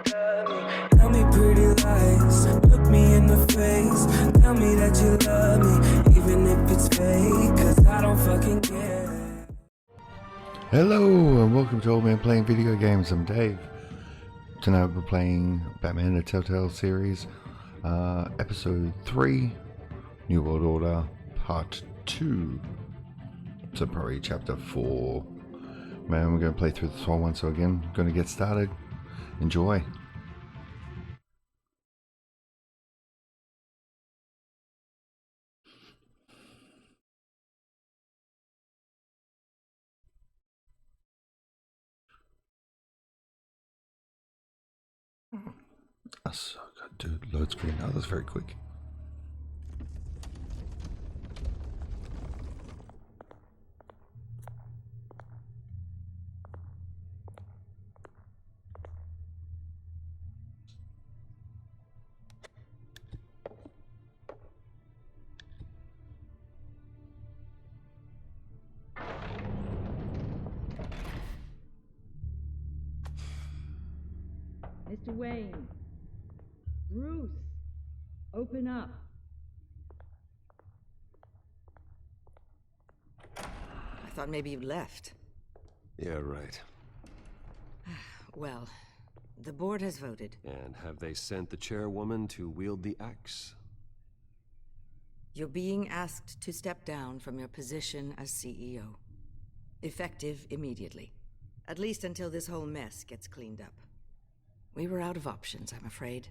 Tell me pretty lies, look me in the face. Tell me that you love me, even if it's fake, 'cause I don't fucking care. Hello and welcome to Old Man Playing Video Games. I'm Dave. Tonight we're playing Batman the Telltale series, episode 3, New World Order, part 2. So probably chapter 4. Man, we're going to play through this whole one, so again, going to get started. Enjoy. So I got to do load screen now. That's very quick. Mr. Wayne. Bruce. Open up. I thought maybe you left. Yeah, right. Well, the board has voted. And have they sent the chairwoman to wield the axe? You're being asked to step down from your position as CEO. Effective immediately. At least until this whole mess gets cleaned up. We were out of options, I'm afraid.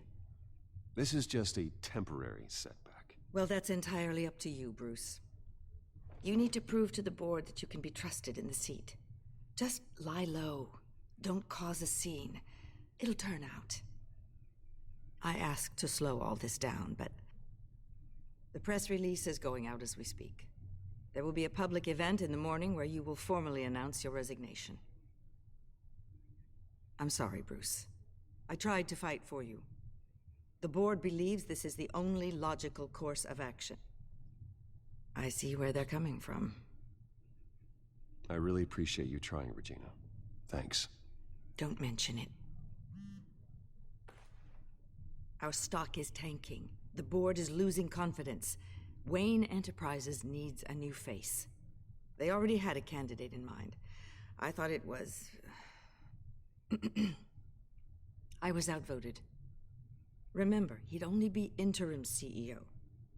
This is just a temporary setback. Well, that's entirely up to you, Bruce. You need to prove to the board that you can be trusted in the seat. Just lie low. Don't cause a scene. It'll turn out. I asked to slow all this down, but the press release is going out as we speak. There will be a public event in the morning where you will formally announce your resignation. I'm sorry, Bruce. I tried to fight for you. The board believes this is the only logical course of action. I see where they're coming from. I really appreciate you trying, Regina. Thanks. Don't mention it. Our stock is tanking. The board is losing confidence. Wayne Enterprises needs a new face. They already had a candidate in mind. I thought it was... I was outvoted. Remember, he'd only be interim CEO,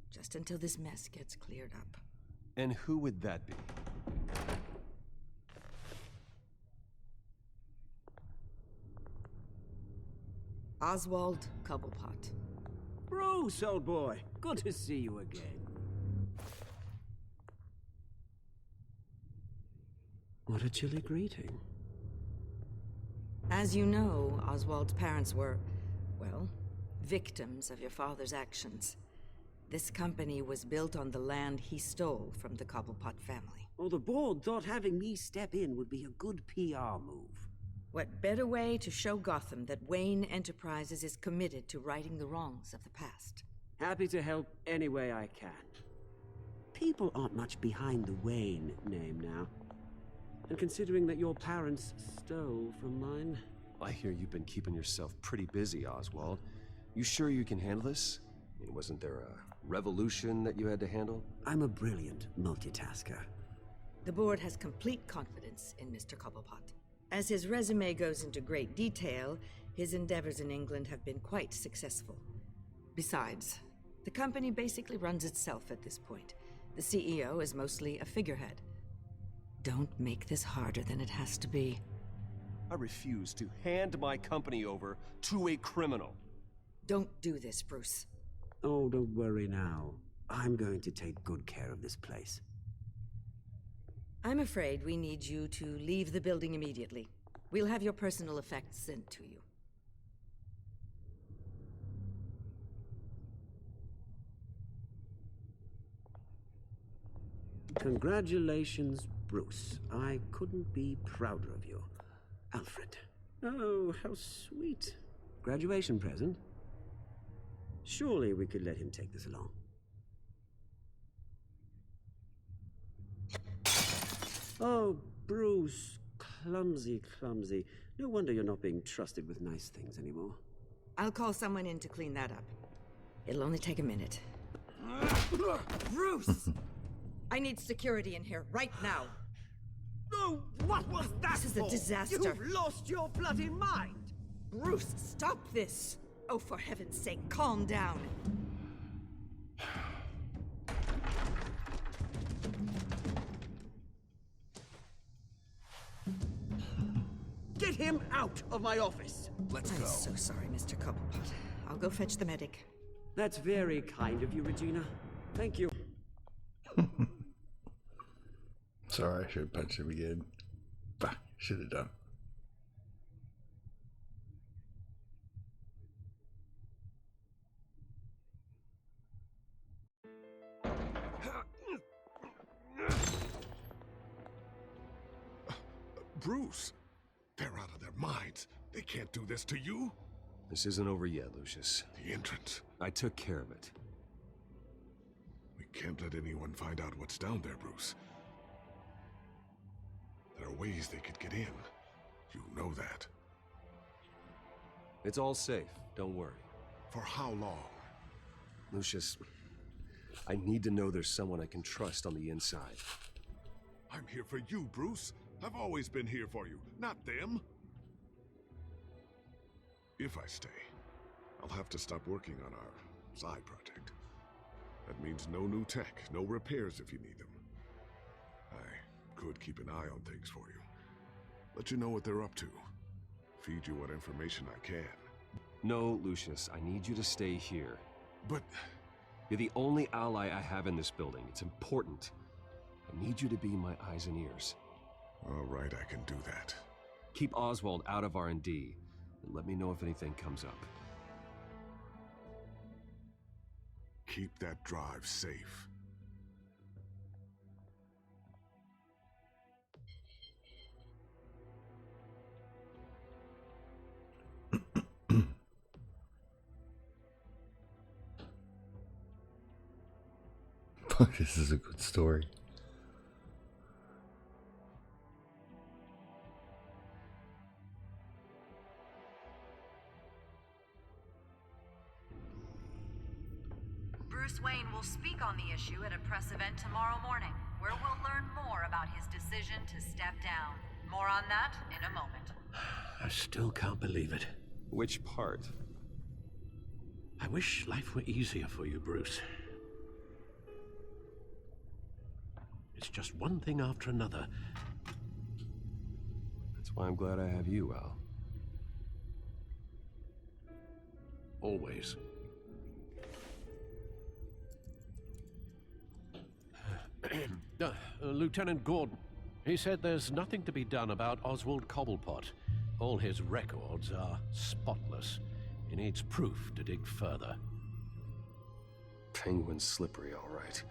just until this mess gets cleared up. And who would that be? Oswald Cobblepot. Bruce, old boy. Good to see you again. What a chilly greeting. As you know, Oswald's parents were, well, victims of your father's actions. This company was built on the land he stole from the Cobblepot family. Oh, the board thought having me step in would be a good PR move. What better way to show Gotham that Wayne Enterprises is committed to righting the wrongs of the past? Happy to help any way I can. People aren't much behind the Wayne name now. And considering that your parents stole from mine... I hear you've been keeping yourself pretty busy, Oswald. You sure you can handle this? I mean, wasn't there a revolution that you had to handle? I'm a brilliant multitasker. The board has complete confidence in Mr. Cobblepot. As his resume goes into great detail, his endeavors in England have been quite successful. Besides, the company basically runs itself at this point. The CEO is mostly a figurehead. Don't make this harder than it has to be. I refuse to hand my company over to a criminal. Don't do this, Bruce. Oh, don't worry now. I'm going to take good care of this place. I'm afraid we need you to leave the building immediately. We'll have your personal effects sent to you. Congratulations, Bruce. I couldn't be prouder of you. Alfred. Oh, how sweet. Graduation present? Surely we could let him take this along. Oh, Bruce, Clumsy, clumsy. No wonder you're not being trusted with nice things anymore. I'll call someone in to clean that up. It'll only take a minute. Bruce! I need security in here right now. Oh, what was that? This is a disaster. You've lost your bloody mind! Bruce, stop this! Oh, for heaven's sake, calm down. Get him out of my office! Let's I'm go. so sorry, Mr. Cobblepot. I'll go fetch the medic. That's very kind of you, Regina. Thank you. Sorry, I should have punched him again. Bah, should have done. Bruce, they're out of their minds. They can't do this to you. This isn't over yet, Lucius. The entrance. I took care of it. We can't let anyone find out what's down there, Bruce. There are ways they could get in. You know that. It's all safe, don't worry. For how long? Lucius, I need to know there's someone I can trust on the inside. I'm here for you, Bruce. I've always been here for you, not them. If I stay, I'll have to stop working on our side project. That means no new tech, no repairs if you need them. I could keep an eye on things for you. Let you know what they're up to. Feed you what information I can. No, Lucius, I need you to stay here. But You're the only ally I have in this building. It's important. I need you to be my eyes and ears. all right, I can do that. Keep Oswald out of R&D, and let me know if anything comes up. Keep that drive safe. Fuck, this is a good story. Bruce Wayne will speak on the issue at a press event tomorrow morning, where we'll learn more about his decision to step down. More on that in a moment. I still can't believe it. Which part? I wish life were easier for you, Bruce. It's just one thing after another. That's why I'm glad I have you, Al. Always. Lieutenant Gordon. He said there's nothing to be done about Oswald Cobblepot. All his records are spotless. He needs proof to dig further. Penguin's slippery, all right.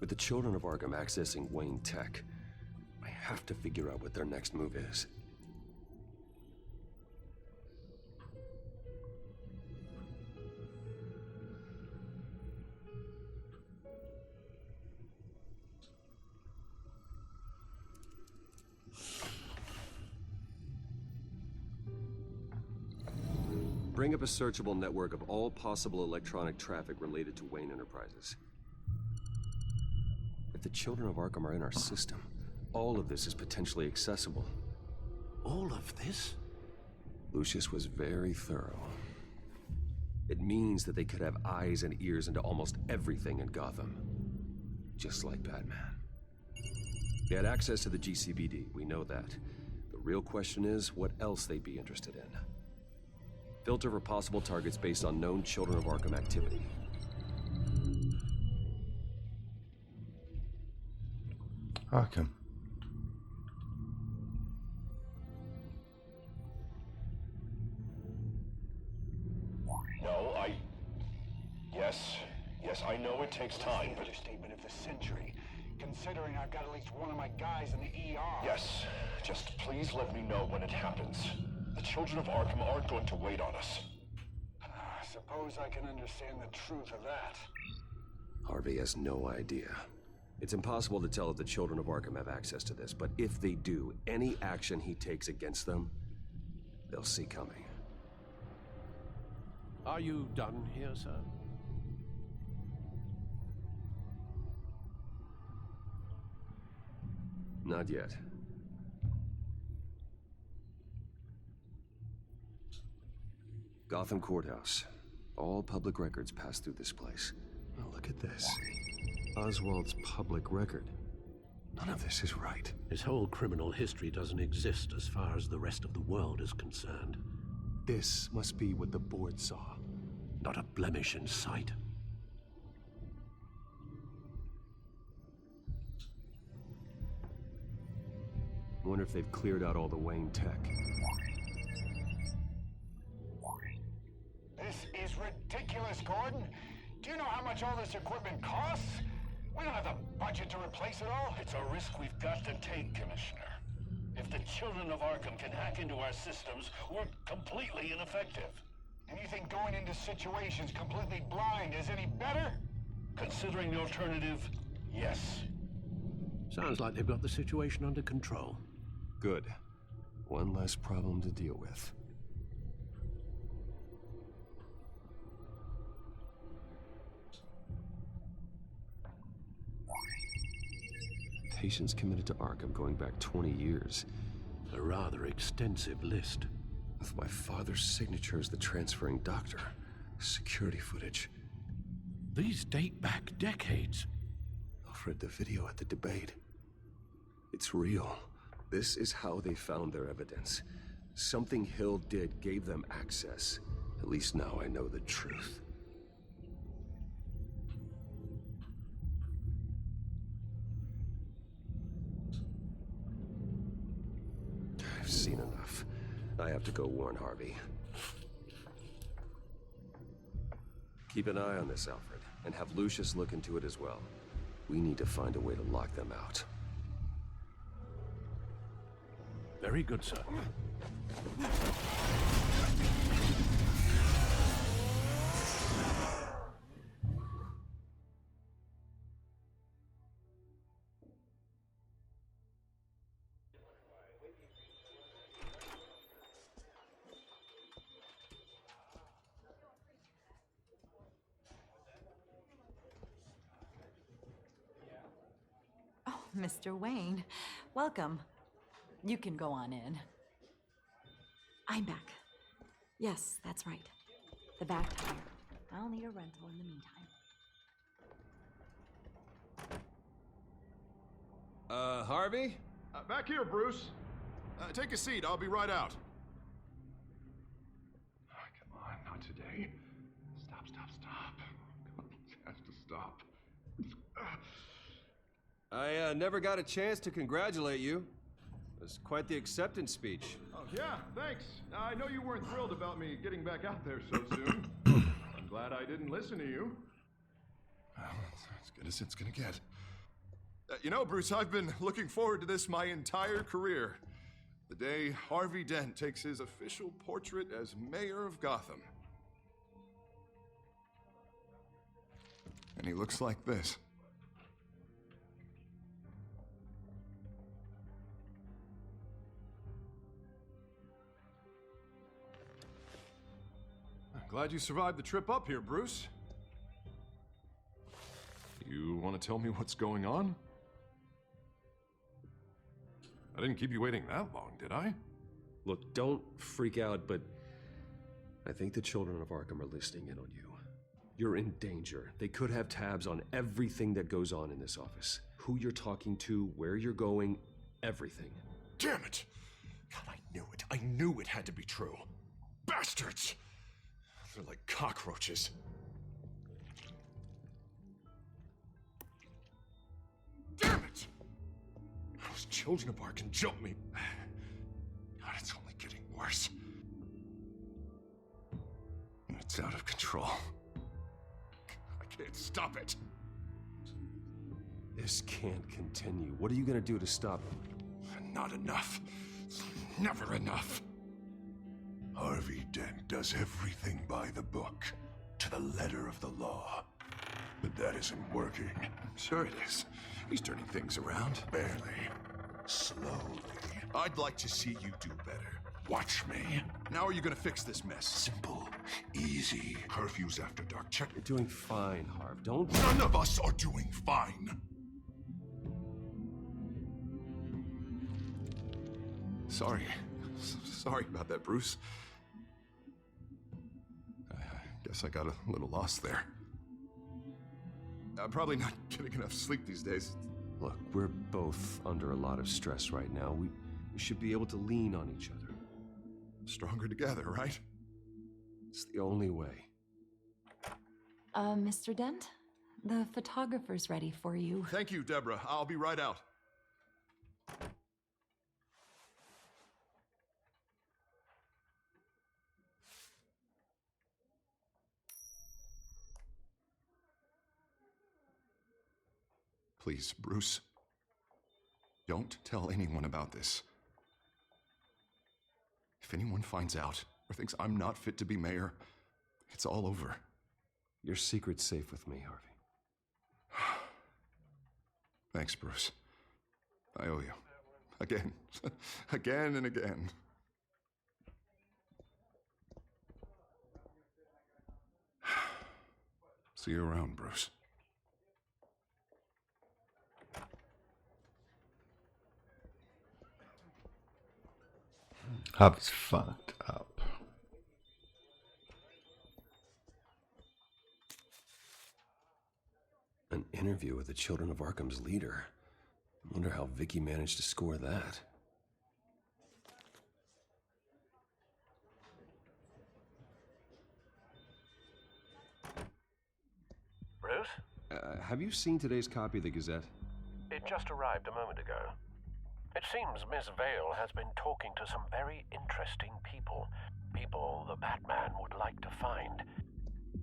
With the children of Arkham accessing Wayne Tech, I have to figure out what their next move is. Bring up a searchable network of all possible electronic traffic related to Wayne Enterprises. If the children of Arkham are in our system, all of this is potentially accessible. All of this? Lucius was very thorough. It means that they could have eyes and ears into almost everything in Gotham. Just like Batman. They had access to the GCPD, we know that. The real question is, what else they'd be interested in. Filter for possible targets based on known Children of Arkham activity. Arkham. No, Yes, I know it takes time, but... Understatement of the century, considering I've got at least one of my guys in the ER. Yes, just please let me know when it happens. The children of Arkham aren't going to wait on us. I suppose I can understand the truth of that. Harvey has no idea. It's impossible to tell if the children of Arkham have access to this, but if they do, any action he takes against them, they'll see coming. Are you done here, sir? Not yet. Gotham Courthouse. All public records pass through this place. Oh, look at this. Oswald's public record. None of this is right. His whole criminal history doesn't exist as far as the rest of the world is concerned. This must be what the board saw. Not a blemish in sight. I wonder if they've cleared out all the Wayne tech. This is ridiculous, Gordon. Do you know how much all this equipment costs? We don't have the budget to replace it all. It's a risk we've got to take, Commissioner. If the children of Arkham can hack into our systems, we're completely ineffective. And you think going into situations completely blind is any better? Considering the alternative, yes. Sounds like they've got the situation under control. Good. One less problem to deal with. Patients committed to Arkham going back 20 years. A rather extensive list. With my father's signature as the transferring doctor. Security footage. These date back decades. Alfred, the video at the debate. It's real. This is how they found their evidence. Something Hill did gave them access. At least now I know the truth. I've seen enough. I have to go warn Harvey. Keep an eye on this, Alfred, and have Lucius look into it as well. We need to find a way to lock them out. Very good, sir. Oh, Mr. Wayne, welcome. You can go on in. I'm back. Yes, that's right. The back tire. I'll need a rental in the meantime. Harvey? Back here, Bruce. Take a seat. I'll be right out. Oh, come on, not today. Stop. Come on, it has to stop. I never got a chance to congratulate you. It was quite the acceptance speech. Oh, yeah, thanks. I know you weren't thrilled about me getting back out there so soon. I'm glad I didn't listen to you. Well, it's as good as it's gonna get. You know, Bruce, I've been looking forward to this my entire career. The day Harvey Dent takes his official portrait as mayor of Gotham. And he looks like this. Glad you survived the trip up here, Bruce. You want to tell me what's going on? I didn't keep you waiting that long, did I? Look, don't freak out, but I think the children of Arkham are listening in on you. You're in danger. They could have tabs on everything that goes on in this office. Who you're talking to, where you're going, everything. Damn it! God, I knew it. I knew it had to be true. Bastards! They're like cockroaches. Damn it! Those children of Arkham jumped me. God, it's only getting worse. And it's out of control. I can't stop it. This can't continue. What are you gonna do to stop them? Not enough. Never enough. Harvey Dent does everything by the book, to the letter of the law. But that isn't working. Sure it is. He's turning things around. Barely. Slowly. I'd like to see you do better. Watch me. Now are you gonna fix this mess? Simple. Easy. Curfews after dark. Check. You're doing fine, Harv. Don't... None of us are doing fine. Sorry. Sorry about that, Bruce. I guess I got a little lost there. I'm probably not getting enough sleep these days. Look, we're both under a lot of stress right now. We should be able to lean on each other. Stronger together, right? It's the only way. Mr. Dent? The photographer's ready for you. Thank you, Deborah. I'll be right out. Please, Bruce. Don't tell anyone about this. If anyone finds out or thinks I'm not fit to be mayor, it's all over. Your secret's safe with me, Harvey. Thanks, Bruce. I owe you. Again. Again and again. See you around, Bruce. Hub's fucked up. An interview with the Children of Arkham's leader. I wonder how Vicky managed to score that. Bruce? Have you seen today's copy of the Gazette? It just arrived a moment ago. It seems Miss Vale has been talking to some very interesting people. People the Batman would like to find.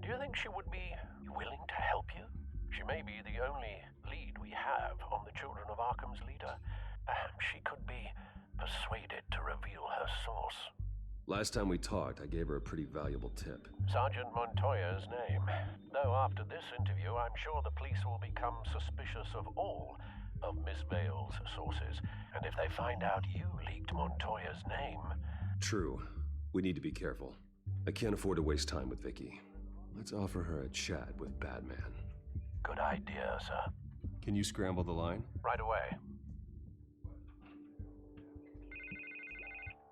Do you think she would be willing to help you? She may be the only lead we have on the Children of Arkham's leader. Perhaps she could be persuaded to reveal her source. Last time we talked, I gave her a pretty valuable tip. Sergeant Montoya's name. Though after this interview, I'm sure the police will become suspicious of all of Miss Vale's sources. And if they find out you leaked Montoya's name... True. We need to be careful. I can't afford to waste time with Vicky. Let's offer her a chat with Batman. Good idea, sir. Can you scramble the line? Right away.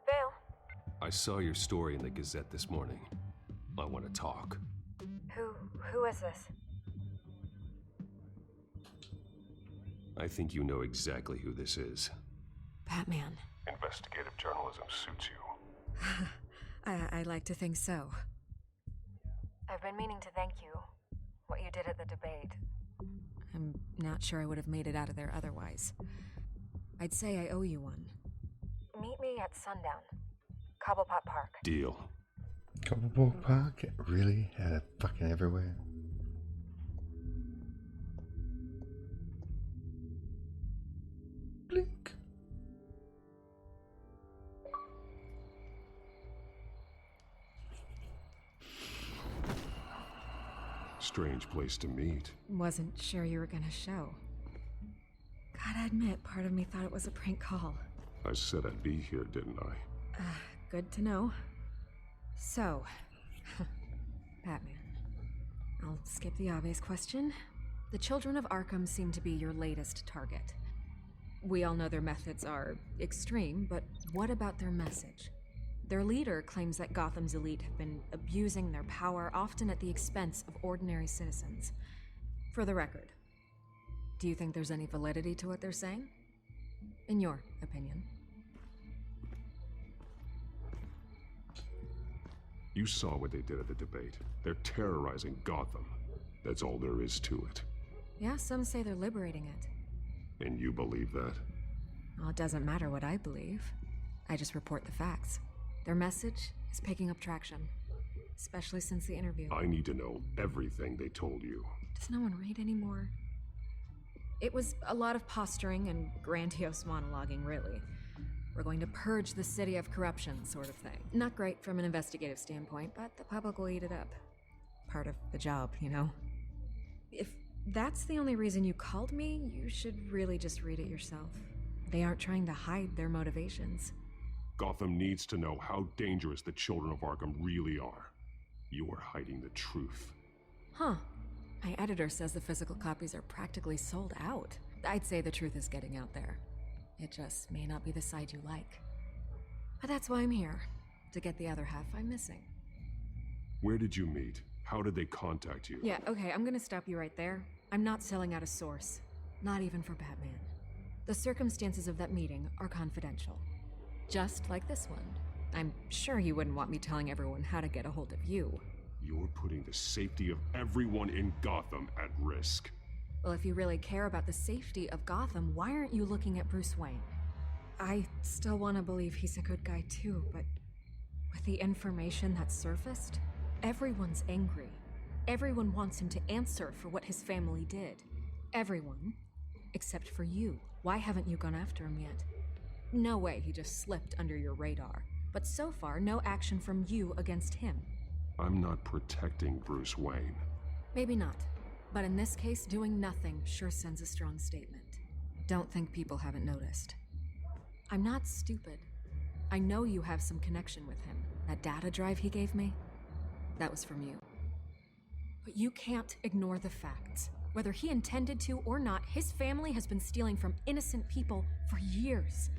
Vale. I saw your story in the Gazette this morning. I want to talk. Who is this? I think you know exactly who this is. Batman. Investigative journalism suits you. I like to think so. I've been meaning to thank you. What you did at the debate. I'm not sure I would have made it out of there otherwise. I'd say I owe you one. Meet me at sundown. Cobblepot Park. Deal. Cobblepot Park? Really? Had it fucking everywhere. Blink. Strange place to meet. Wasn't sure you were gonna show. Gotta admit, part of me thought it was a prank call. I said I'd be here, didn't I? Good to know. So, Batman. I'll skip the obvious question. The Children of Arkham seem to be your latest target. We all know their methods are extreme, but what about their message? Their leader claims that Gotham's elite have been abusing their power, often at the expense of ordinary citizens. For the record, do you think there's any validity to what they're saying? In your opinion? You saw what they did at the debate. They're terrorizing Gotham. That's all there is to it. Yeah, some say they're liberating it. And you believe that? Well, it doesn't matter what I believe. I just report the facts. Their message is picking up traction, especially since the interview. I need to know everything they told you. Does no one read anymore? It was a lot of posturing and grandiose monologuing, really. We're going to purge the city of corruption, sort of thing. Not great from an investigative standpoint, but the public will eat it up. Part of the job, you know? If that's the only reason you called me, you should really just read it yourself. They aren't trying to hide their motivations. Gotham needs to know how dangerous the children of Arkham really are. You are hiding the truth. Huh. My editor says the physical copies are practically sold out. I'd say the truth is getting out there. It just may not be the side you like. But that's why I'm here, to get the other half I'm missing. Where did you meet? How did they contact you? Yeah, okay, I'm gonna stop you right there. I'm not selling out a source. Not even for Batman. The circumstances of that meeting are confidential. Just like this one. I'm sure you wouldn't want me telling everyone how to get a hold of you. You're putting the safety of everyone in Gotham at risk. Well, if you really care about the safety of Gotham, why aren't you looking at Bruce Wayne? I still want to believe he's a good guy too, but with the information that surfaced, everyone's angry. Everyone wants him to answer for what his family did. Everyone, except for you. Why haven't you gone after him yet? No way he just slipped under your radar. But so far, no action from you against him. I'm not protecting Bruce Wayne. Maybe not. But in this case, doing nothing sure sends a strong statement. Don't think people haven't noticed. I'm not stupid. I know you have some connection with him. That data drive he gave me, that was from you. But you can't ignore the facts. Whether he intended to or not, his family has been stealing from innocent people for years.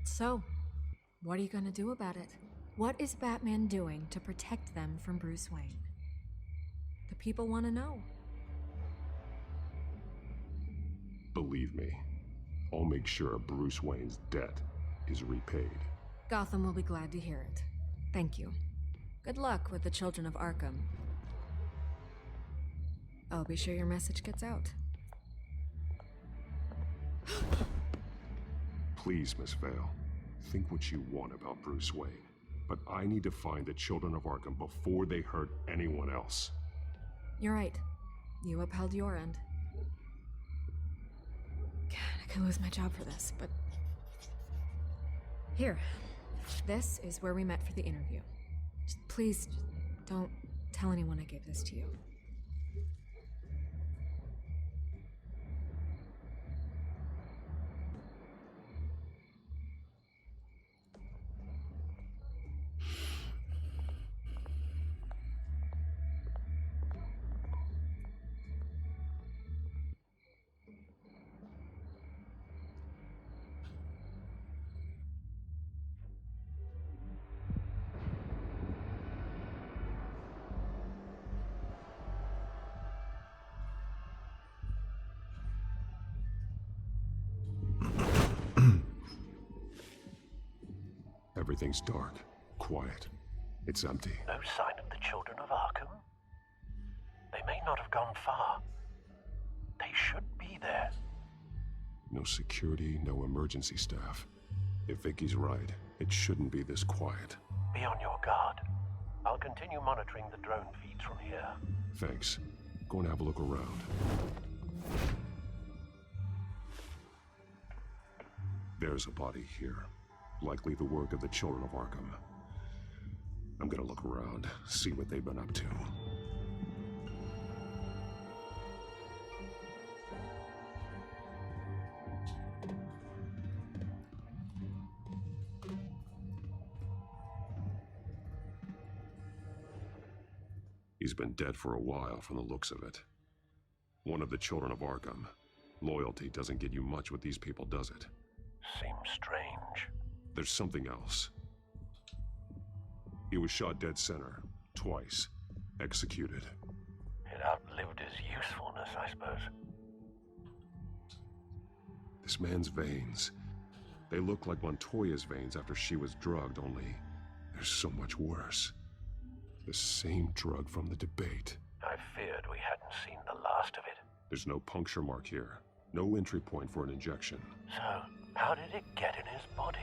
So, what are you gonna do about it? What is Batman doing to protect them from Bruce Wayne? The people want to know. Believe me, I'll make sure Bruce Wayne's debt is repaid. Gotham will be glad to hear it. Thank you. Good luck with the children of Arkham. I'll be sure your message gets out. Please, Miss Vale, think what you want about Bruce Wayne. But I need to find the children of Arkham before they hurt anyone else. You're right. You upheld your end. God, I could lose my job for this, but... Here. This is where we met for the interview. Please, don't tell anyone I gave this to you. Everything's dark, quiet. It's empty. No sign of the children of Arkham? They may not have gone far. They should be there. No security, no emergency staff. If Vicky's right, it shouldn't be this quiet. Be on your guard. I'll continue monitoring the drone feeds from here. Thanks. Go and have a look around. There's a body here. Likely the work of the children of Arkham. I'm gonna look around, see what they've been up to. He's been dead for a while from the looks of it. One of the children of Arkham. Loyalty doesn't get you much with these people, does it? Seems strange. There's something else. He was shot dead center, twice, executed. It outlived his usefulness, I suppose. This man's veins, they look like Montoya's veins after she was drugged, only they're so much worse. The same drug from the debate. I feared we hadn't seen the last of it. There's no puncture mark here, no entry point for an injection. So, how did it get in his body?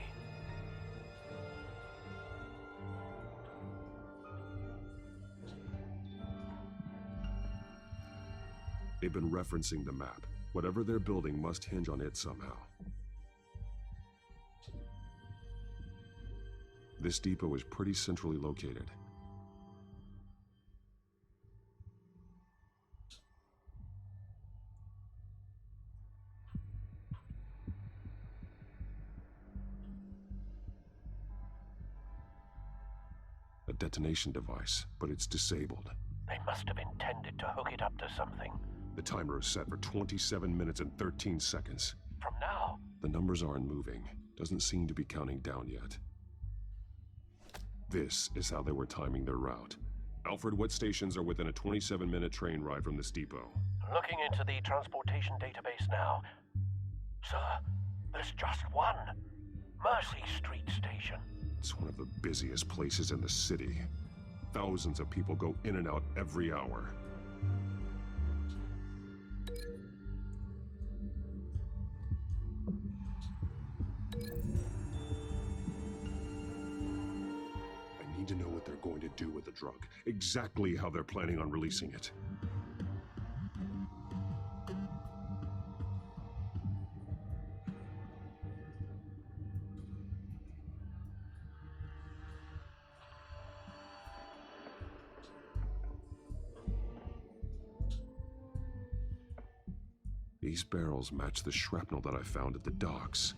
They've been referencing the map. Whatever they're building must hinge on it somehow. This depot is pretty centrally located. detonation device, but it's disabled. They must have intended to hook it up to something. The timer is set for 27 minutes and 13 seconds. From now? The numbers aren't moving. Doesn't seem to be counting down yet. This is how they were timing their route. Alfred, what stations are within a 27-minute train ride from this depot? Looking into the transportation database now. Sir, there's just one. Mercy Street Station. It's one of the busiest places in the city. Thousands of people go in and out every hour. I need to know what they're going to do with the drug. Exactly how they're planning on releasing it. These barrels match the shrapnel that I found at the docks.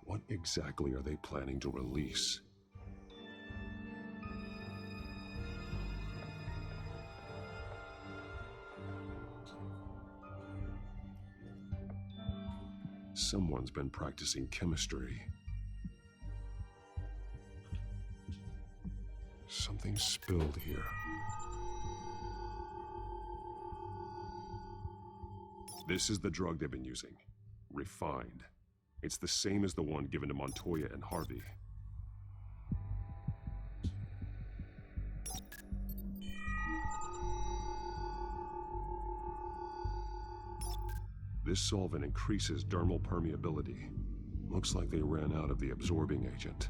What exactly are they planning to release? Someone's been practicing chemistry. Something spilled here. This is the drug they've been using. Refined. It's the same as the one given to Montoya and Harvey. This solvent increases dermal permeability. Looks like they ran out of the absorbing agent.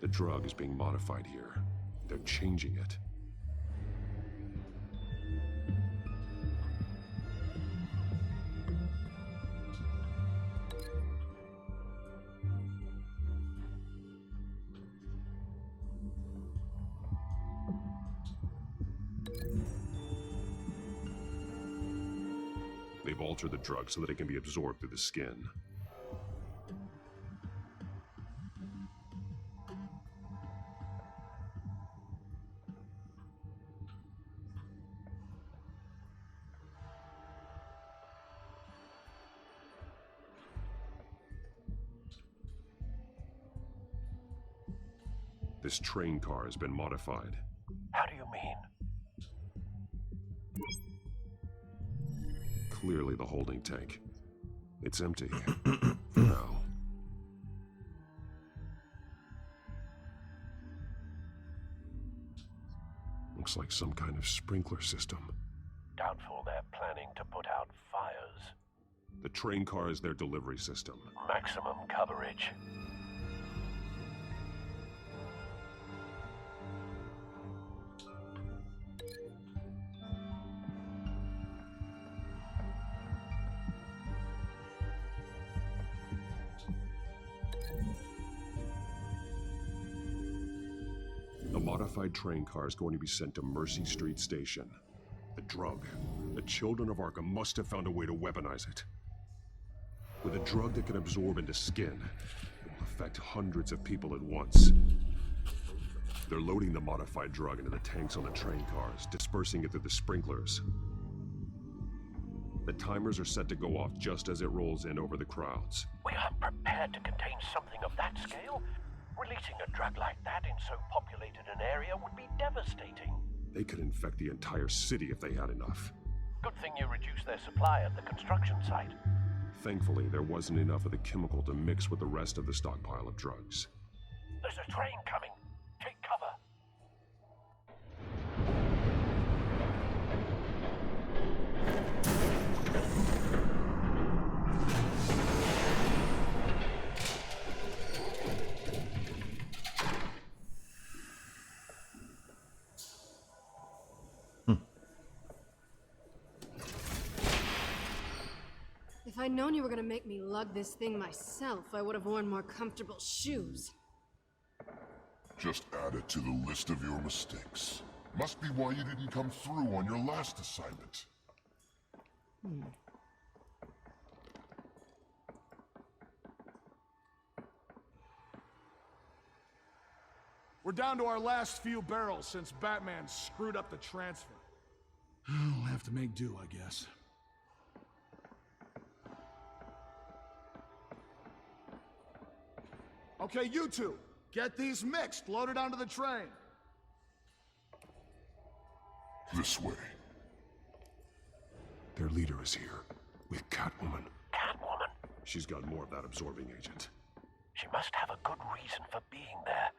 The drug is being modified here. They're changing it. They've altered the drug so that it can be absorbed through the skin. This train car has been modified. How do you mean? Clearly the holding tank. It's empty. For now. Looks like some kind of sprinkler system. Doubtful they're planning to put out fires. The train car is their delivery system. Maximum coverage. The modified train car is going to be sent to Mercy Street Station. The drug. The children of Arkham must have found a way to weaponize it. With a drug that can absorb into skin, it will affect hundreds of people at once. They're loading the modified drug into the tanks on the train cars, dispersing it through the sprinklers. The timers are set to go off just as it rolls in over the crowds. We aren't prepared to contain something of that scale. Releasing a drug like that in so populated an area would be devastating. They could infect the entire city if they had enough. Good thing you reduced their supply at the construction site. Thankfully, there wasn't enough of the chemical to mix with the rest of the stockpile of drugs. There's a train coming. Take cover. If I'd known you were gonna make me lug this thing myself, I would have worn more comfortable shoes. Just add it to the list of your mistakes. Must be why you didn't come through on your last assignment. We're down to our last few barrels since Batman screwed up the transfer. We'll have to make do, I guess. Okay, you two, get these mixed, loaded onto the train. This way. Their leader is here, with Catwoman. Catwoman? She's got more of that absorbing agent. She must have a good reason for being there.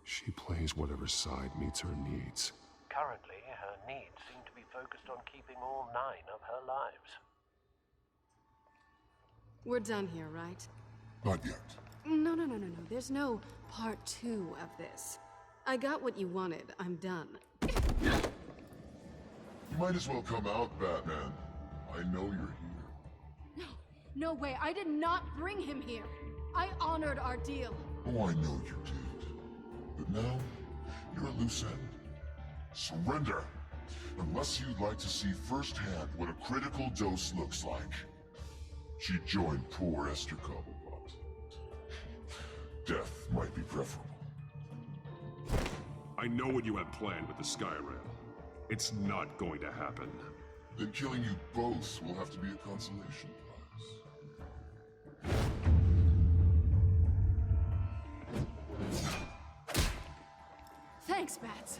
She plays whatever side meets her needs. Currently, her needs seem to be focused on keeping all 9 of her lives. We're done here, right? Not yet. No. There's no part 2 of this. I got what you wanted. I'm done. You might as well come out, Batman. I know you're here. No way. I did not bring him here. I honored our deal. Oh, I know you did. But now, you're a loose end. Surrender! Unless you'd like to see firsthand what a critical dose looks like. She joined poor Esther Cobblepot. Death might be preferable. I know what you had planned with the Skyrail. It's not going to happen. Then killing you both will have to be a consolation prize. Thanks, Bats.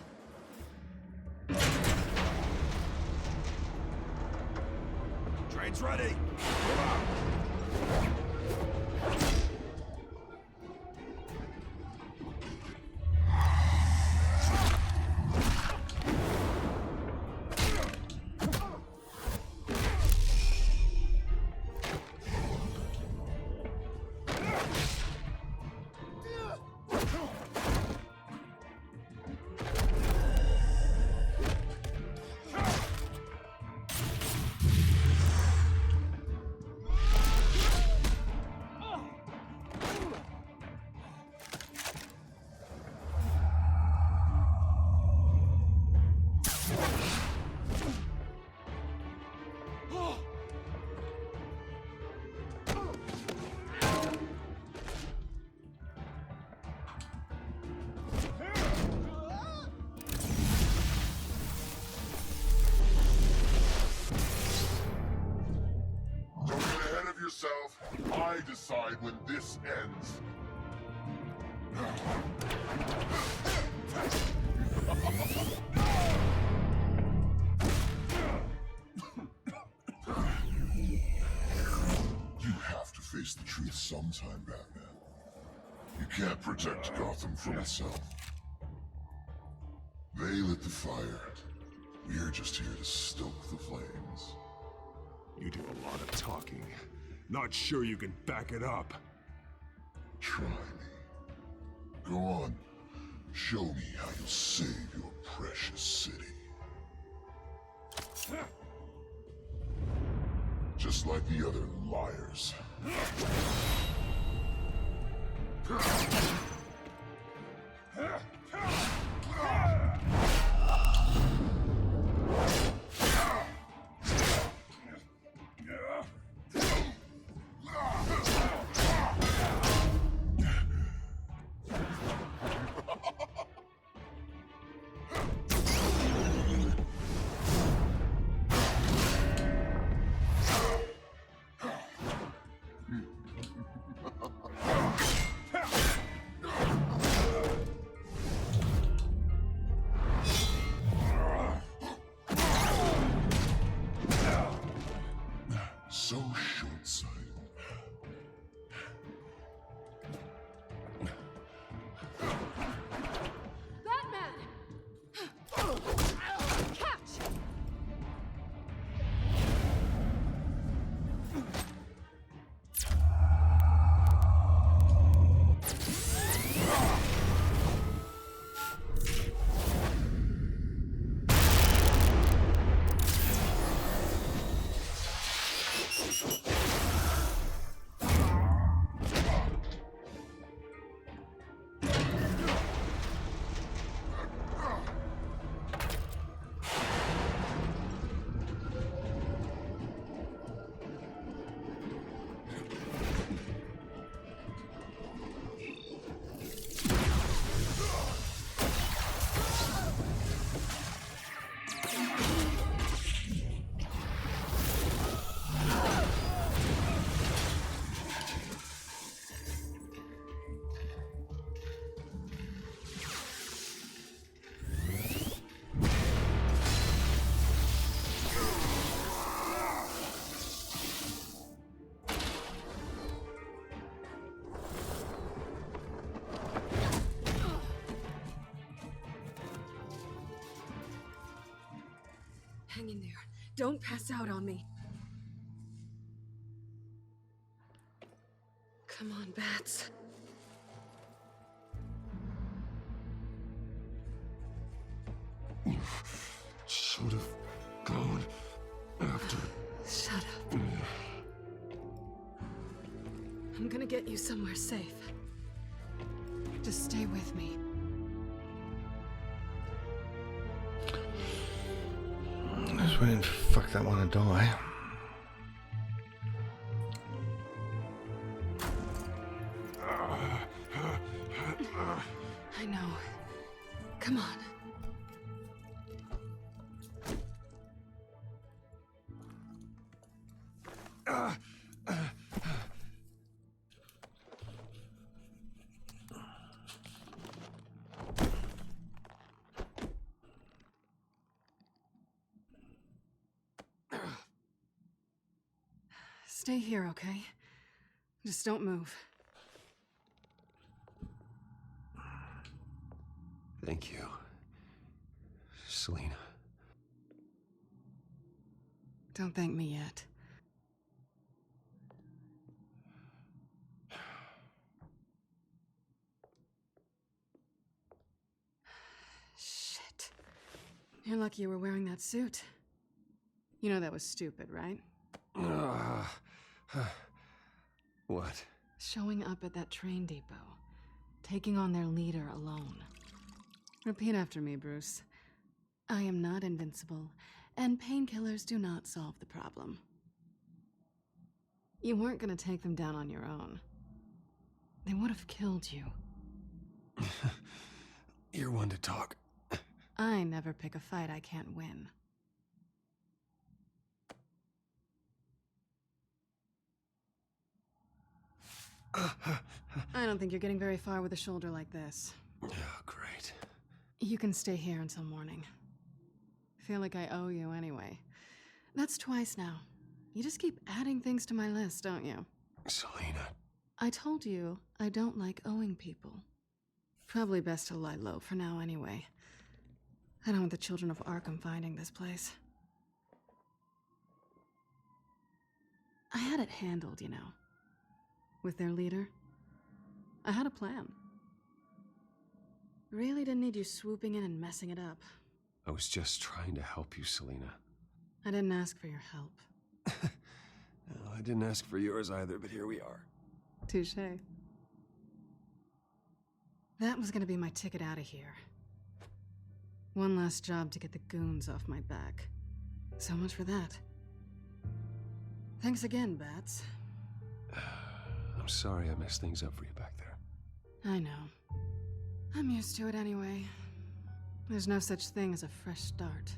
Train's ready! Come on! I decide when this ends. You have to face the truth sometime, Batman. You can't protect Gotham from itself. They lit the fire. We're just here to stoke the flames. You do a lot of talking. Not sure you can back it up. Try me. Go on. Show me how you'll save your precious city. Just like the other liars. Hang in there. Don't pass out on me. Come on, Bats. Should have gone after. Shut up. I'm gonna get you somewhere safe. Just stay with me. I just waiting for fuck that one to die. I know. Come on. Stay here, okay? Just don't move. Thank you, Selena. Don't thank me yet. Shit. You're lucky you were wearing that suit. You know that was stupid, right? What? Showing up at that train depot. Taking on their leader alone. Repeat after me, Bruce. I am not invincible, and painkillers do not solve the problem. You weren't gonna take them down on your own. They would have killed you. You're one to talk. I never pick a fight I can't win. I don't think you're getting very far with a shoulder like this. Oh, great. You can stay here until morning. Feel like I owe you anyway. That's twice now. You just keep adding things to my list, don't you? Selena. I told you I don't like owing people. Probably best to lie low for now anyway. I don't want the children of Arkham finding this place. I had it handled, you know. With their leader. I had a plan. Really didn't need you swooping in and messing it up. I was just trying to help you, Selena. I didn't ask for your help. Well, I didn't ask for yours either, but here we are. Touché. That was gonna be my ticket out of here. One last job to get the goons off my back. So much for that. Thanks again, Bats. I'm sorry I messed things up for you back there. I know. I'm used to it anyway. There's no such thing as a fresh start.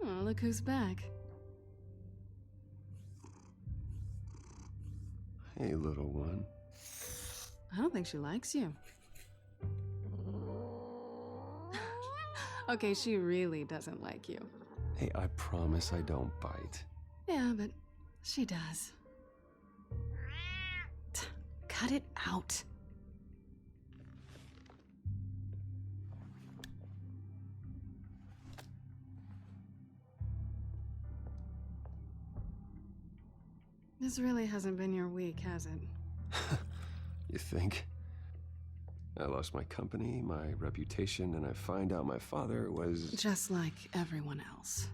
Oh, look who's back. Hey, little one. I don't think she likes you. Okay, she really doesn't like you. Hey, I promise I don't bite. Yeah, but she does. Cut it out. This really hasn't been your week, has it? You think? I lost my company, my reputation, and I find out my father was... Just like everyone else.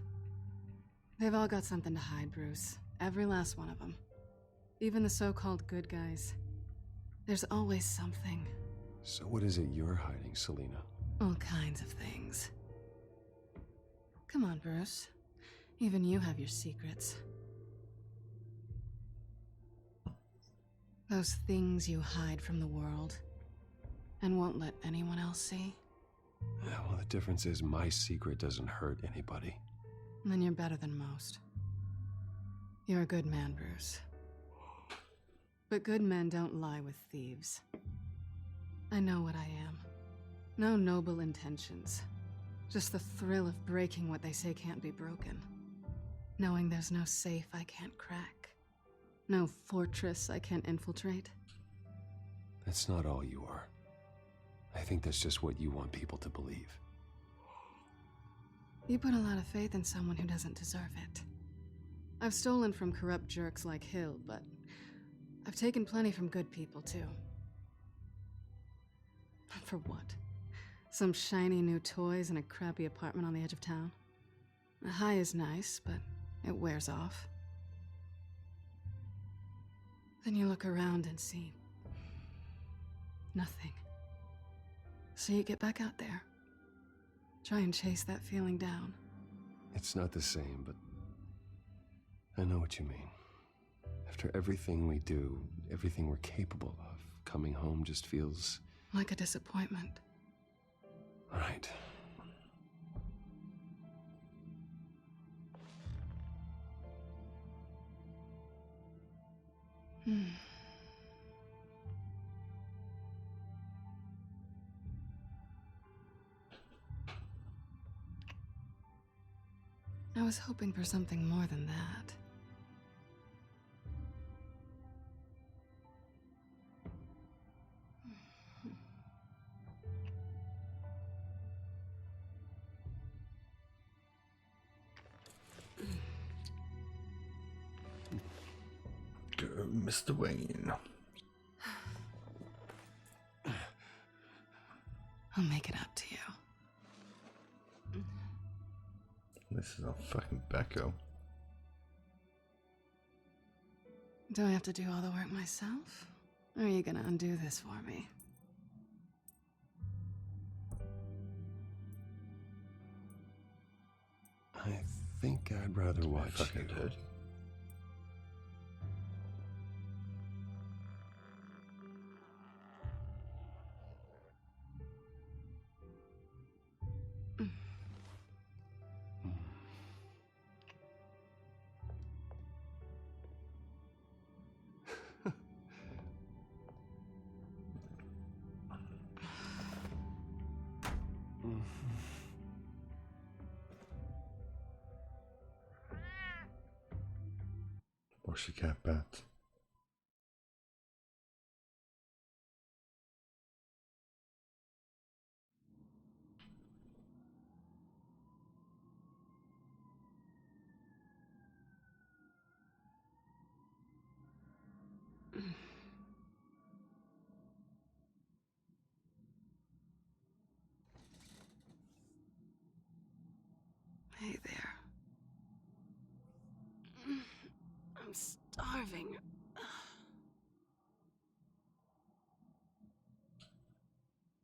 They've all got something to hide, Bruce. Every last one of them. Even the so-called good guys. There's always something. So what is it you're hiding, Selena? All kinds of things. Come on, Bruce. Even you have your secrets. Those things you hide from the world and won't let anyone else see. Yeah, well, the difference is my secret doesn't hurt anybody. Then you're better than most. You're a good man, Bruce. But good men don't lie with thieves. I know what I am. No noble intentions. Just the thrill of breaking what they say can't be broken. Knowing there's no safe I can't crack. No fortress I can't infiltrate. That's not all you are. I think that's just what you want people to believe. You put a lot of faith in someone who doesn't deserve it. I've stolen from corrupt jerks like Hill, but I've taken plenty from good people, too. For what? Some shiny new toys and a crappy apartment on the edge of town? A high is nice, but it wears off. Then you look around and see nothing. So you get back out there. Try and chase that feeling down. It's not the same, but I know what you mean. After everything we do, everything we're capable of, coming home just feels... like a disappointment. Right. I was hoping for something more than that. Go, Mr. Wayne. I'll make it up to you. This is a fucking Becco. Do I have to do all the work myself? Or are you gonna undo this for me? I think I'd rather watch fucking you. did. Wash the cat bat. Hey there. I'm starving.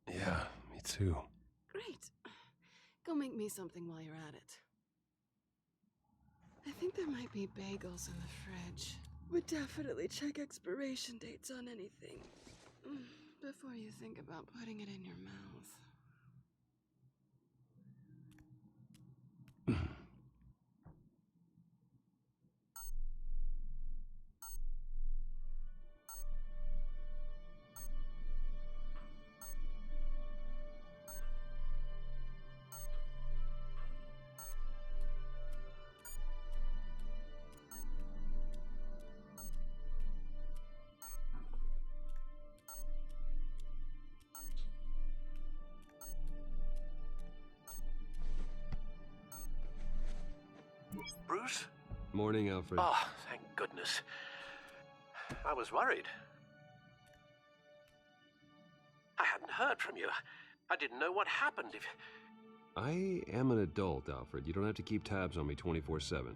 Yeah, me too. Great. Go make me something while you're at it. I think there might be bagels in the fridge. Would definitely check expiration dates on anything before you think about putting it in your mouth. Bruce? Morning, Alfred. Oh, thank goodness. I was worried. I hadn't heard from you. I didn't know what happened. If I am an adult, Alfred. You don't have to keep tabs on me 24/7.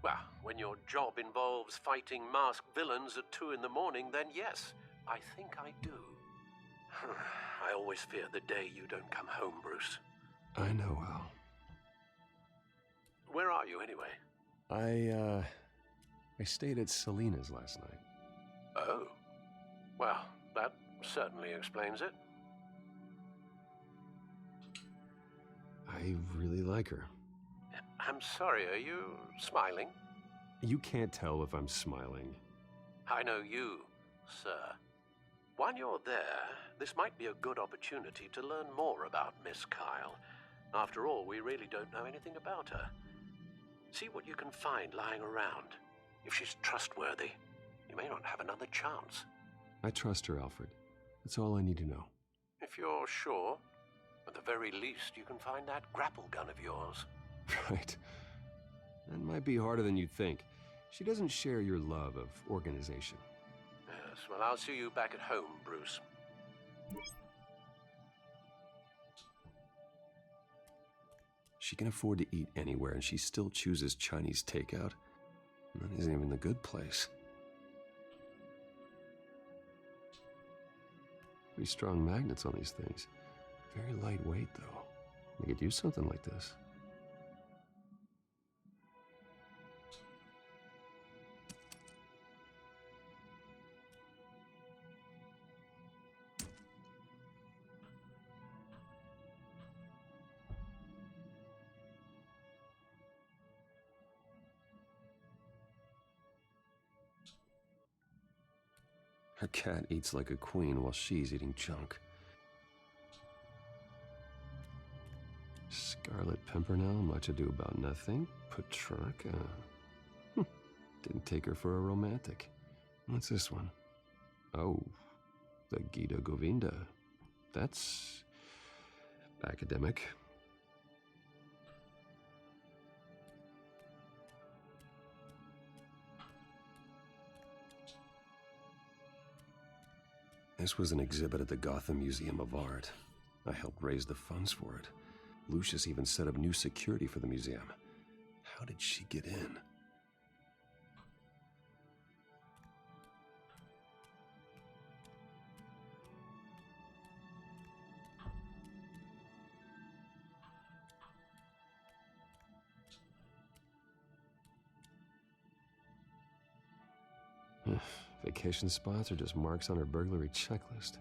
Well, when your job involves fighting masked villains at 2 in the morning, then yes, I think I do. I always fear the day you don't come home, Bruce. I know, Al. Where are you, anyway? I stayed at Selena's last night. Oh. Well, that certainly explains it. I really like her. I'm sorry, are you smiling? You can't tell if I'm smiling. I know you, sir. While you're there, this might be a good opportunity to learn more about Miss Kyle. After all, we really don't know anything about her. See what you can find lying around. If she's trustworthy, you may not have another chance. I trust her, Alfred. That's all I need to know. If you're sure, at the very least, you can find that grapple gun of yours. Right. That might be harder than you'd think. She doesn't share your love of organization. Yes, well, I'll see you back at home, Bruce. She can afford to eat anywhere, and she still chooses Chinese takeout. That isn't even the good place. Pretty strong magnets on these things. Very lightweight, though. We could use something like this. Her cat eats like a queen while she's eating junk. Scarlet Pimpernel, much ado about nothing. Petrarca. Didn't take her for a romantic. What's this one? Oh, the Gita Govinda. That's academic. This was an exhibit at the Gotham Museum of Art. I helped raise the funds for it. Lucius even set up new security for the museum. How did she get in? Vacation spots are just marks on her burglary checklist.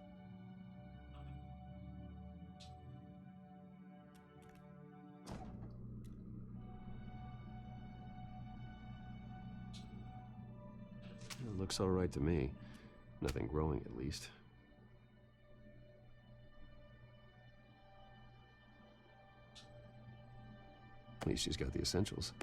It looks all right to me. Nothing growing, at least. At least she's got the essentials.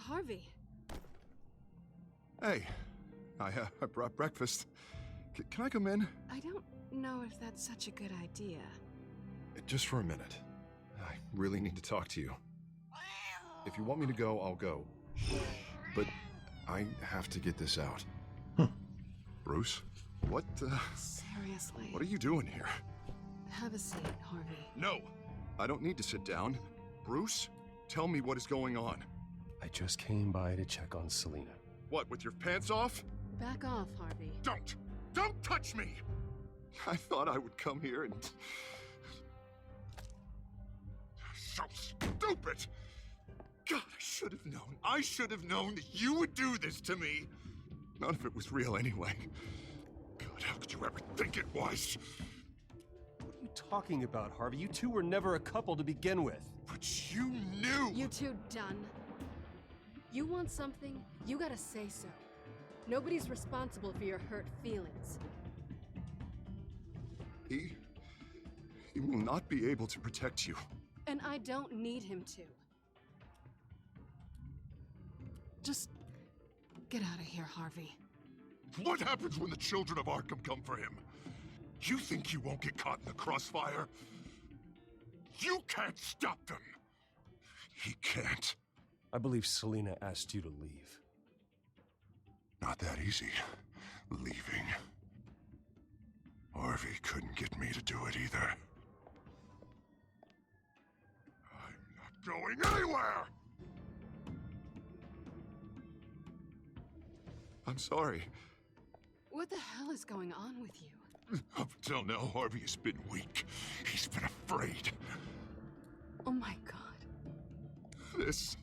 Harvey. Hey, I brought breakfast. Can I come in? I don't know if that's such a good idea. Just for a minute. I really need to talk to you. If you want me to go, I'll go. But I have to get this out. Bruce? What, Seriously. What are you doing here? Have a seat, Harvey. No! I don't need to sit down. Bruce, tell me what is going on. I just came by to check on Selina. What, with your pants off? Back off, Harvey. Don't! Don't touch me! I thought I would come here and... So stupid! God, I should have known. I should have known that you would do this to me. None of it was real anyway. God, how could you ever think it was? What are you talking about, Harvey? You two were never a couple to begin with. But you knew! You two done? You want something, you gotta say so. Nobody's responsible for your hurt feelings. He will not be able to protect you. And I don't need him to. Just get out of here, Harvey. What happens when the children of Arkham come for him? You think you won't get caught in the crossfire? You can't stop them. He can't. I believe Selina asked you to leave. Not that easy, leaving. Harvey couldn't get me to do it either. I'm not going anywhere! I'm sorry. What the hell is going on with you? Up until now, Harvey has been weak. He's been afraid. Oh my God. This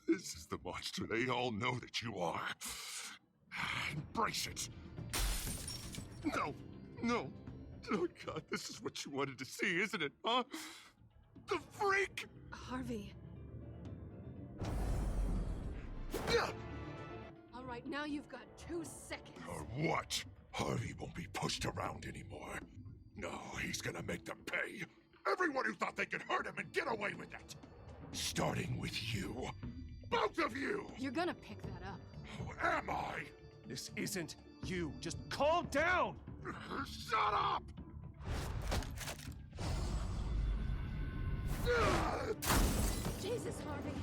is the monster they all know that you are. Embrace it. No. Oh God, this is what you wanted to see, isn't it, huh? The freak! Harvey. All right, now you've got 2 seconds. Or what? Harvey won't be pushed around anymore. No, he's gonna make them pay. Everyone who thought they could hurt him and get away with it. Starting with you. Both of you! You're gonna pick that up. Who am I? This isn't you. Just calm down! Shut up! Jesus, Harvey.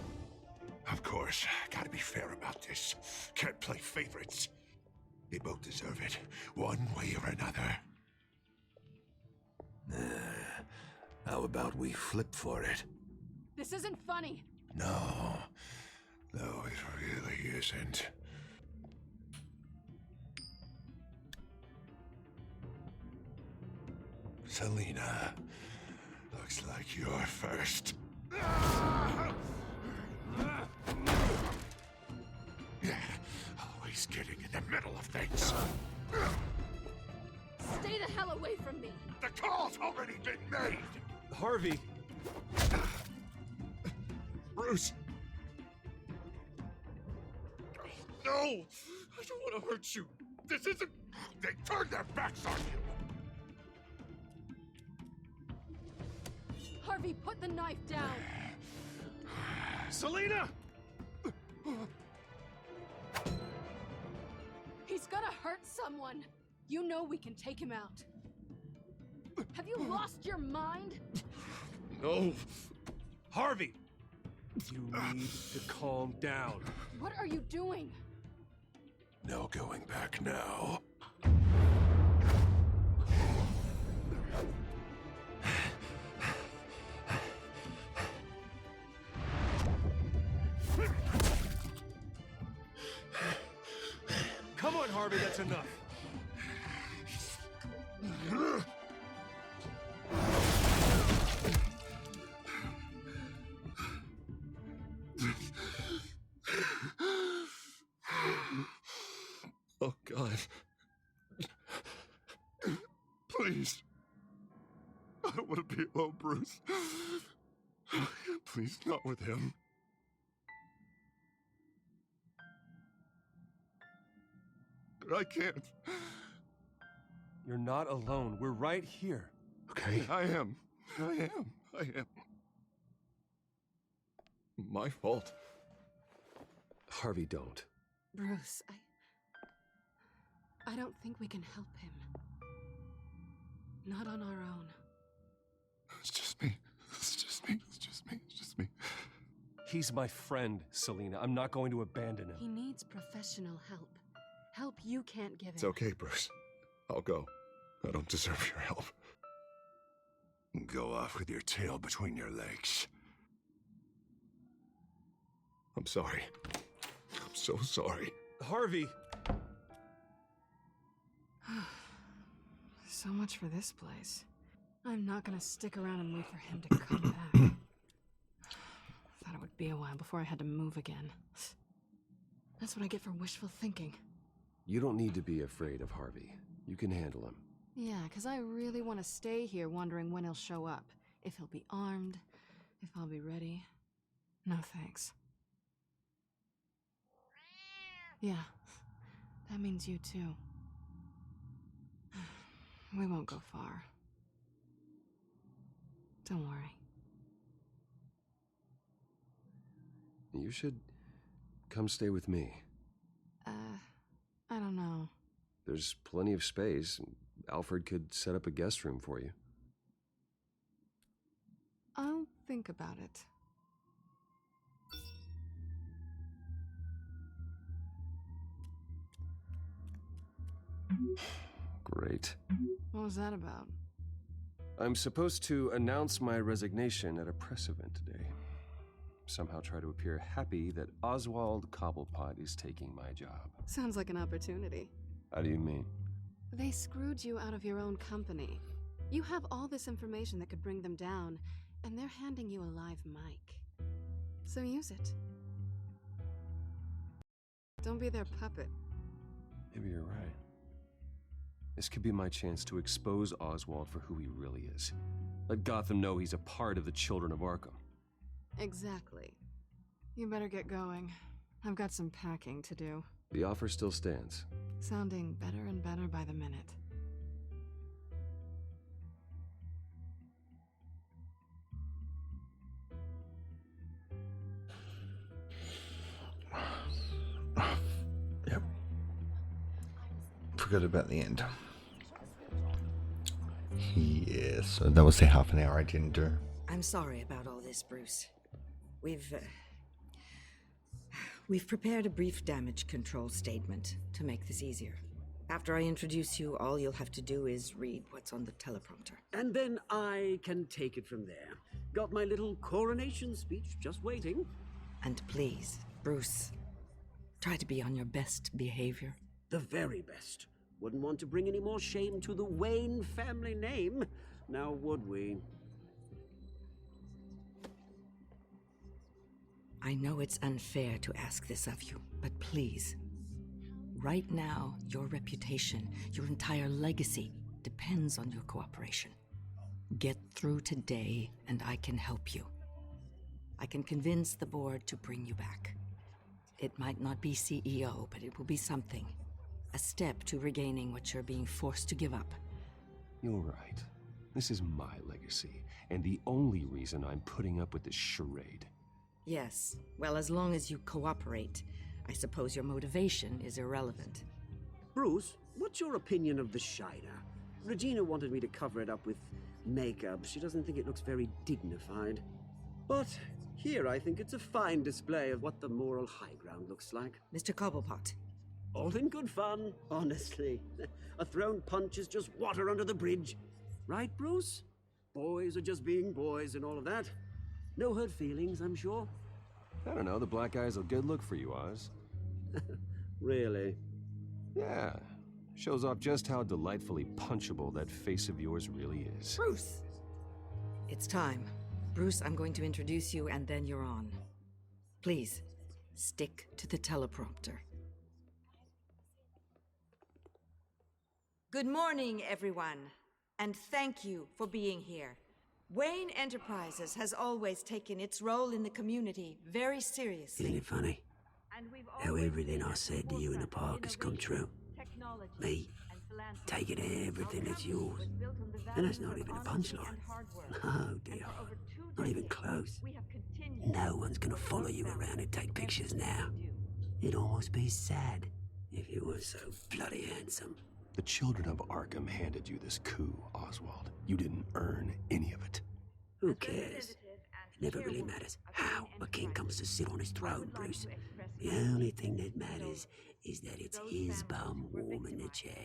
Of course, gotta be fair about this. Can't play favorites. They both deserve it, one way or another. How about we flip for it? This isn't funny. No, it really isn't. Selina, looks like you're first. Always getting in the middle of things. Stay the hell away from me. The call's already been made. Harvey! Bruce! No! I don't want to hurt you. This isn't... They turned their backs on you. Harvey, put the knife down. Selina! He's gonna hurt someone. You know we can take him out. Have you lost your mind? No. Harvey! You need to calm down. What are you doing? No going back now. Come on, Harvey, that's enough. Oh, God. Please. I don't want to be alone, Bruce. Please, not with him. But I can't. You're not alone. We're right here. Okay? I am. My fault. Harvey, don't. Bruce, I don't think we can help him. Not on our own. It's just me. He's my friend, Selina. I'm not going to abandon him. He needs professional help. Help you can't give him. It's okay, Bruce. I'll go. I don't deserve your help. Go off with your tail between your legs. I'm sorry. I'm so sorry. Harvey! So much for this place. I'm not gonna stick around and wait for him to come back. Thought it would be a while before I had to move again. That's what I get for wishful thinking. You don't need to be afraid of Harvey. You can handle him. Yeah, because I really want to stay here wondering when he'll show up. If he'll be armed, if I'll be ready. No thanks. Yeah, that means you too. We won't go far. Don't worry. You should come stay with me. I don't know. There's plenty of space. Alfred could set up a guest room for you. I'll think about it. Great. What was that about? I'm supposed to announce my resignation at a press event today. Somehow try to appear happy that Oswald Cobblepot is taking my job. Sounds like an opportunity. How do you mean? They screwed you out of your own company. You have all this information that could bring them down, and they're handing you a live mic. So use it. Don't be their puppet. Maybe you're right. This could be my chance to expose Oswald for who he really is. Let Gotham know he's a part of the Children of Arkham. Exactly. You better get going. I've got some packing to do. The offer still stands. Sounding better and better by the minute. forgot about the end. Yes, so that was the half an hour I didn't do. I'm sorry about all this, Bruce. We've prepared a brief damage control statement to make this easier. After I introduce you, all you'll have to do is read what's on the teleprompter. And then I can take it from there. Got my little coronation speech just waiting. And please, Bruce, try to be on your best behavior. The very best. Wouldn't want to bring any more shame to the Wayne family name, now would we? I know it's unfair to ask this of you, but please, right now, your reputation, your entire legacy, depends on your cooperation. Get through today, and I can help you. I can convince the board to bring you back. It might not be CEO, but it will be something. A step to regaining what you're being forced to give up. You're right. This is my legacy, and the only reason I'm putting up with this charade. Yes, well, as long as you cooperate, I suppose your motivation is irrelevant. Bruce, what's your opinion of the Shiner? Regina wanted me to cover it up with makeup. She doesn't think it looks very dignified. But here I think it's a fine display of what the moral high ground looks like. Mr. Cobblepot. All in good fun, honestly. A thrown punch is just water under the bridge. Right, Bruce? Boys are just being boys and all of that. No hurt feelings, I'm sure. I don't know, the black eye's a good look for you, Oz. Really? Yeah. Shows off just how delightfully punchable that face of yours really is. Bruce! It's time. Bruce, I'm going to introduce you and then you're on. Please, stick to the teleprompter. Good morning, everyone, and thank you for being here. Wayne Enterprises has always taken its role in the community very seriously. Isn't it funny? How everything I said to you in the park has come true. Me, taking everything that's yours. And that's not even a punchline. Oh dear, not even close. No one's gonna follow you around and take pictures now. It'd almost be sad if you were so bloody handsome. The children of Arkham handed you this coup, Oswald. You didn't earn any of it. Who cares? It never really matters how a king comes to sit on his throne, Bruce. The only thing that matters is that it's his bum warm in the chair.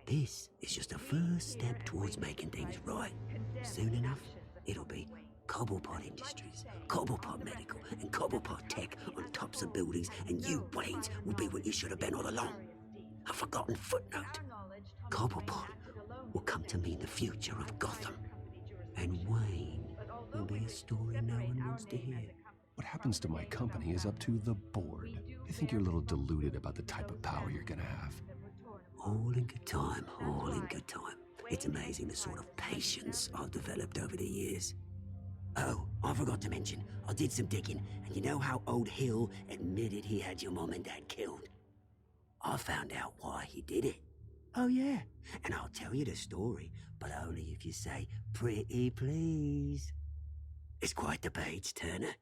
This is just a first step towards making things right. Soon enough, it'll be Cobblepot Industries, Cobblepot Medical, and Cobblepot Tech on tops of buildings, and you, Waynes, will be what you should have been all along. A forgotten footnote. Cobblepot will come to mean the future of Gotham. And Wayne will be a story no one wants to hear. What happens to my company is up to the board. I think you're a little deluded about the type of power you're gonna have. All in good time, all in good time. It's amazing the sort of patience I've developed over the years. Oh, I forgot to mention, I did some digging, and you know how old Hill admitted he had your mom and dad killed? I found out why he did it. Oh yeah, and I'll tell you the story, but only if you say, pretty please. It's quite the page, Turner.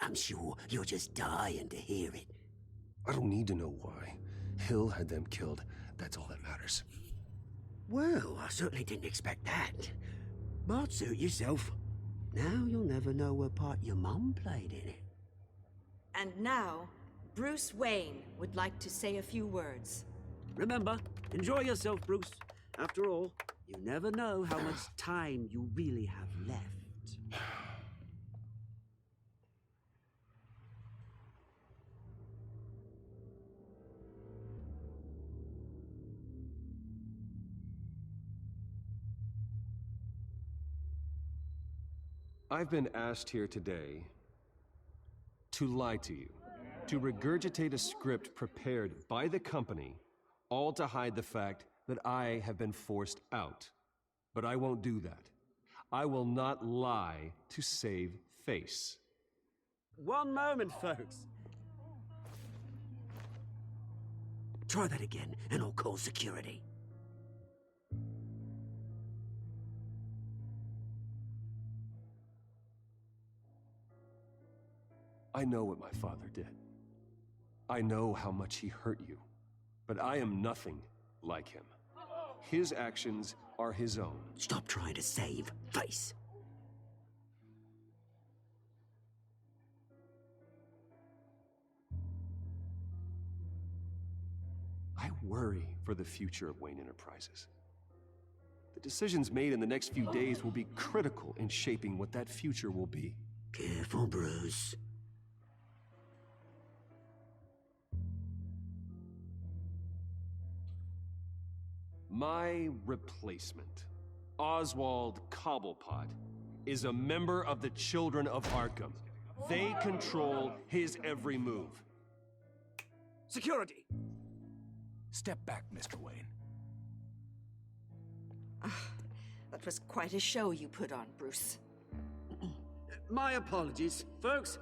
I'm sure you're just dying to hear it. I don't need to know why. Hill had them killed. That's all that matters. Well, I certainly didn't expect that. But suit yourself. Now you'll never know what part your mum played in it. And now, Bruce Wayne would like to say a few words. Remember, enjoy yourself, Bruce. After all, you never know how much time you really have left. I've been asked here today to lie to you, to regurgitate a script prepared by the company, all to hide the fact that I have been forced out. But I won't do that. I will not lie to save face. One moment, folks. Try that again, and I'll call security. I know what my father did. I know how much he hurt you. But I am nothing like him. His actions are his own. Stop trying to save face. I worry for the future of Wayne Enterprises. The decisions made in the next few days will be critical in shaping what that future will be. Careful, Bruce. My replacement, Oswald Cobblepot, is a member of the Children of Arkham. They control his every move. Security! Step back, Mr. Wayne. That was quite a show you put on, Bruce. My apologies, folks.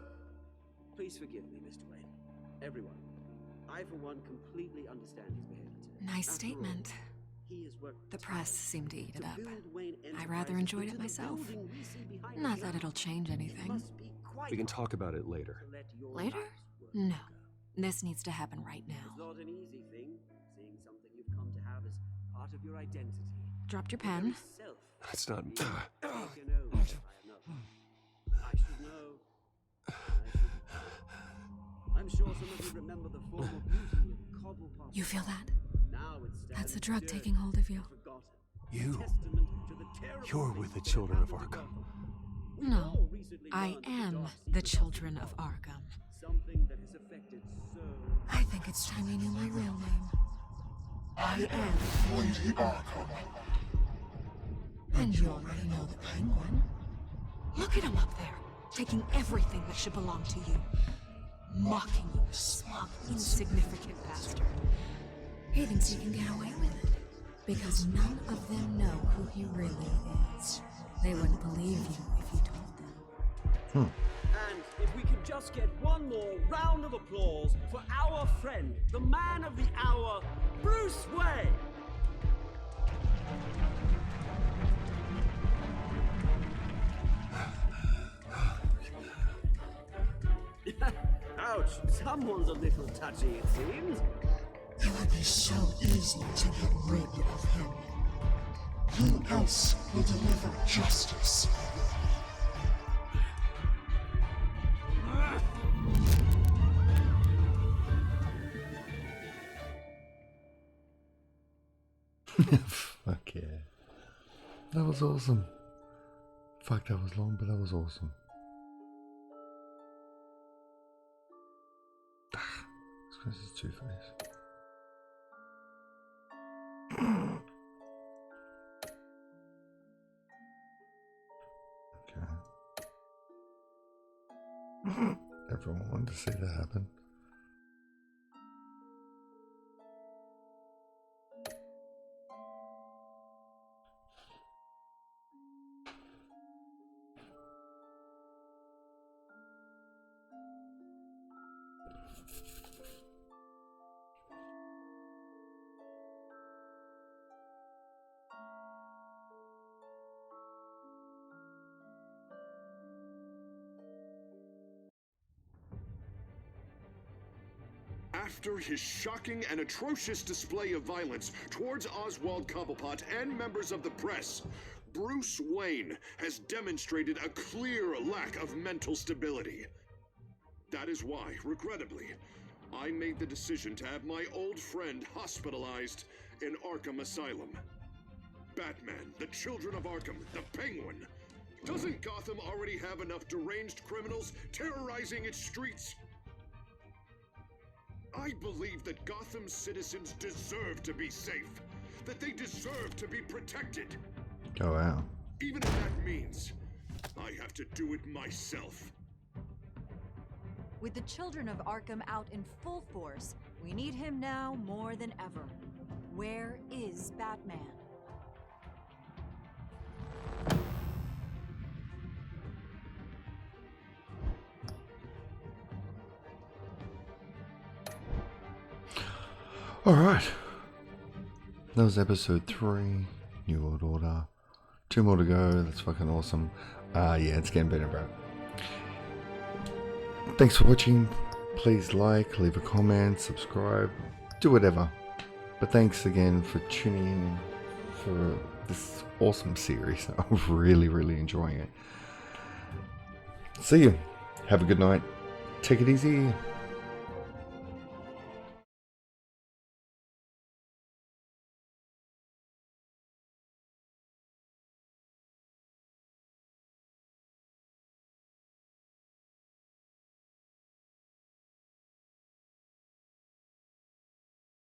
Please forgive me, Mr. Wayne. Everyone. I, for one, completely understand his behavior today. Nice After statement. all, he has worked The press seemed to eat it up. Wayne I rather enjoyed it myself. Not that it'll change anything. We can talk about it later. Later? No. This needs to happen right now. It's not an easy thing, seeing something you've come to have as part of your identity. Dropped your pen. That's not... I should know. I'm sure some of you remember the former beauty of Cobblepot. You feel that? Now it's That's the drug taking hold of you. You're with the Children of Arkham. No, I am the Children of Arkham. Something that has affected so... I think it's time you knew my real name. I am Lady Arkham. And you already know the Penguin. Look at him up there, taking everything that should belong to you. Mocking you, smug, insignificant bastard. He thinks he can get away with it, because none of them know who he really is. They wouldn't believe you if you told them. And if we could just get one more round of applause for our friend, the man of the hour, Bruce Wayne! Ouch, someone's a little touchy, it seems. It would be so easy to get rid of him. Who else will deliver justice? Fuck yeah. That was awesome. Fuck, that was long, but that was awesome. It's because it's Two-Face. Okay. Everyone wanted to see that happen. After his shocking and atrocious display of violence towards Oswald Cobblepot and members of the press, Bruce Wayne has demonstrated a clear lack of mental stability. That is why, regrettably, I made the decision to have my old friend hospitalized in Arkham Asylum. Batman, the Children of Arkham, the Penguin. Doesn't Gotham already have enough deranged criminals terrorizing its streets? I believe that Gotham's citizens deserve to be safe, that they deserve to be protected. Oh wow. Even if that means I have to do it myself. With the Children of Arkham out in full force, we need him now more than ever. Where is Batman? Alright. That was episode 3. New World Order. 2 more to go. That's fucking awesome. Yeah, it's getting better, bro. Thanks for watching. Please like, leave a comment, subscribe, do whatever. But thanks again for tuning in for this awesome series. I'm really, really enjoying it. See you. Have a good night. Take it easy.